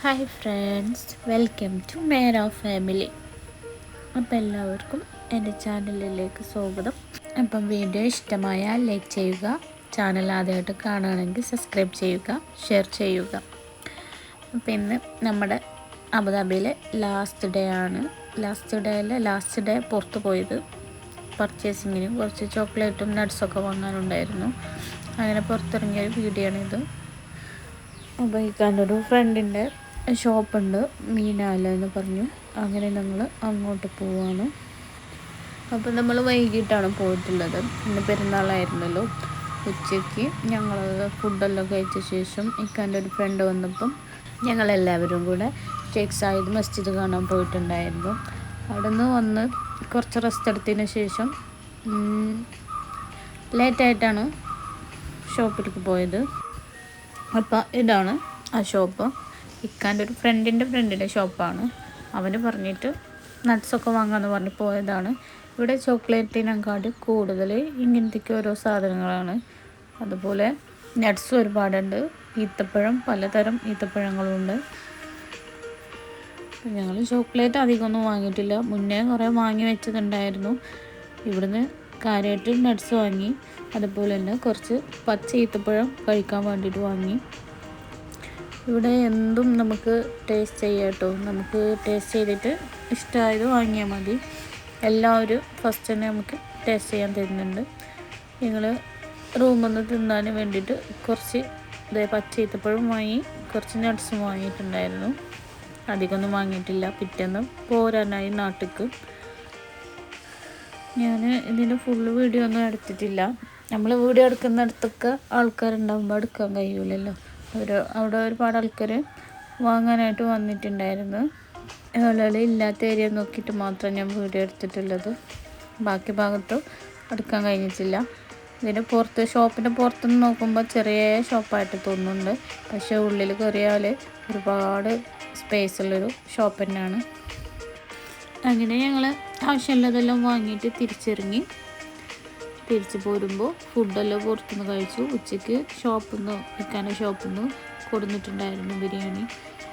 Hi friends, welcome to മേര family. അപ്പോൾ എല്ലാവർക്കും എൻ്റെ ചാനലിലേക്ക് സ്വാഗതം. അപ്പം വീഡിയോ ഇഷ്ടമായാൽ ലൈക്ക് ചെയ്യുക, ചാനൽ ആദ്യമായിട്ട് കാണുകയാണെങ്കിൽ സബ്സ്ക്രൈബ് ചെയ്യുക, ഷെയർ ചെയ്യുക. അപ്പോൾ ഇന്ന് നമ്മുടെ അബുദാബിയിലെ ലാസ്റ്റ് ഡേ പുറത്ത് പോയത് പർച്ചേസിങ്ങിന് കുറച്ച് ചോക്ലേറ്റും നട്ട്സൊക്കെ വാങ്ങാനുണ്ടായിരുന്നു. അങ്ങനെ പുറത്തിറങ്ങിയ വീഡിയോ ആണിത്. അപ്പോൾ ഇക്കാൻ്റെ ഫ്രണ്ടിൻ്റെ ഷോപ്പുണ്ട്, മീനാല എന്ന് പറഞ്ഞു. അങ്ങനെ ഞങ്ങൾ അങ്ങോട്ട് പോവാണ്. അപ്പോൾ നമ്മൾ വൈകിട്ടാണ് പോയിട്ടുള്ളത്. ഇന്ന് പെരുന്നാളായിരുന്നല്ലോ. ഉച്ചയ്ക്ക് ഞങ്ങൾ ഫുഡെല്ലാം കഴിച്ച ശേഷം ഇക്കാൻ്റെ ഒരു ഫ്രണ്ട് വന്നപ്പം ഞങ്ങളെല്ലാവരും കൂടെ ഷെയ്ഖ് സായിദ് മസ്ജിദ് കാണാൻ പോയിട്ടുണ്ടായിരുന്നു. അവിടെ നിന്ന് വന്ന് കുറച്ച് റെസ്റ്റ് എടുത്തതിന് ശേഷം ലേറ്റായിട്ടാണ് ഷോപ്പിലേക്ക് പോയത്. അപ്പോൾ ഇതാണ് ആ ഷോപ്പ്. ഇക്കാൻ്റെ ഒരു ഫ്രണ്ടിൻ്റെ ഷോപ്പാണ്. അവന് പറഞ്ഞിട്ട് നട്ട്സൊക്കെ വാങ്ങാമെന്ന് പറഞ്ഞ് പോയതാണ്. ഇവിടെ ചോക്ലേറ്റിനെക്കാട്ടി കൂടുതൽ ഇങ്ങനത്തേക്ക് ഓരോ സാധനങ്ങളാണ്. അതുപോലെ നട്ട്സും ഒരുപാടുണ്ട്. ഈത്തപ്പഴം, പലതരം ഈത്തപ്പഴങ്ങളുണ്ട്. ഞങ്ങൾ ചോക്ലേറ്റ് അധികമൊന്നും വാങ്ങിയിട്ടില്ല. മുന്നേ കുറേ വാങ്ങി വെച്ചതുണ്ടായിരുന്നു. ഇവിടുന്ന് കാര്യമായിട്ട് നട്ട്സ് വാങ്ങി. അതുപോലെ തന്നെ കുറച്ച് പച്ച ഈത്തപ്പഴം കഴിക്കാൻ വേണ്ടിയിട്ട് വാങ്ങി. ഇവിടെ എന്തും നമുക്ക് ടേസ്റ്റ് ചെയ്യാം കേട്ടോ. നമുക്ക് ടേസ്റ്റ് ചെയ്തിട്ട് ഇഷ്ടമായത് വാങ്ങിയാൽ മതി. എല്ലാവരും ഫസ്റ്റ് തന്നെ നമുക്ക് ടേസ്റ്റ് ചെയ്യാൻ തരുന്നുണ്ട്. ഞങ്ങൾ റൂമിൽ നിന്ന് തിന്നാൻ വേണ്ടിയിട്ട് കുറച്ച് പച്ച ഈത്തപ്പഴം വാങ്ങി, കുറച്ച് നട്ട്സും വാങ്ങിയിട്ടുണ്ടായിരുന്നു. അധികമൊന്നും വാങ്ങിയിട്ടില്ല. പിറ്റേന്ന് പോരാനായി നാട്ടിലേക്ക്. ഞാൻ ഇതിൻ്റെ ഫുള്ള് വീഡിയോ ഒന്നും എടുത്തിട്ടില്ല. നമ്മൾ വീഡിയോ എടുക്കുന്നിടത്തൊക്കെ ആൾക്കാരുണ്ടാകുമ്പോൾ എടുക്കാൻ കഴിയില്ലല്ലോ. അവിടെ ഒരുപാട് ആൾക്കാർ വാങ്ങാനായിട്ട് വന്നിട്ടുണ്ടായിരുന്നു. അതുപോലെ ഇല്ലാത്ത ഏരിയ നോക്കിയിട്ട് മാത്രം ഞാൻ വീഡിയോ എടുത്തിട്ടുള്ളത്. ബാക്കി ഭാഗത്തും എടുക്കാൻ കഴിഞ്ഞിട്ടില്ല. ഇതിൻ്റെ ഷോപ്പിൻ്റെ പുറത്തുനിന്ന് നോക്കുമ്പോൾ ചെറിയ ഷോപ്പായിട്ട് തോന്നുന്നുണ്ട്. പക്ഷേ ഉള്ളിൽ കയറിയാൽ ഒരുപാട് സ്പേസുള്ളൊരു ഷോപ്പ് തന്നെയാണ്. അങ്ങനെ ഞങ്ങൾ ആവശ്യമുള്ളതെല്ലാം വാങ്ങിയിട്ട് തിരിച്ച് പോരുമ്പോൾ ഫുഡെല്ലാം പുറത്തുനിന്ന് കഴിച്ചു. ഉച്ചയ്ക്ക് ഷോപ്പിൽ നിന്ന് കൊടുത്തിട്ടുണ്ടായിരുന്നു ബിരിയാണി.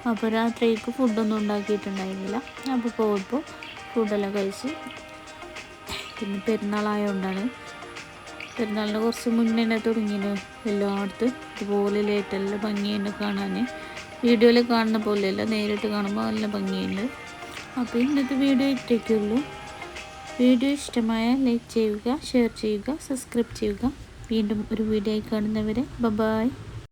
അപ്പോൾ രാത്രിക്ക് ഫുഡൊന്നും ഉണ്ടാക്കിയിട്ടുണ്ടായിരുന്നില്ല. അപ്പോൾ പോയപ്പോൾ ഫുഡെല്ലാം കഴിച്ച്. പിന്നെ പെരുന്നാളായതുകൊണ്ടാണ്. പെരുന്നാളിന് കുറച്ച് മുന്നേ തന്നെ തുടങ്ങിയത്. എല്ലായിടത്തും ഇതുപോലെ ലേറ്റെല്ലാം ഭംഗിയുണ്ട് കാണാൻ. വീഡിയോയിൽ കാണുന്ന പോലെയല്ല, നേരിട്ട് കാണുമ്പോൾ നല്ല ഭംഗിയുണ്ട്. അപ്പോൾ ഇന്നത്തെ വീഡിയോ ഇട്ടേക്കുള്ളൂ. വീഡിയോ ഇഷ്ടമായാൽ ലൈക്ക് ചെയ്യുക, ഷെയർ ചെയ്യുക, സബ്സ്ക്രൈബ് ചെയ്യുക. വീണ്ടും ഒരു വീഡിയോ ആയി കാണുന്നവരെ ബൈ.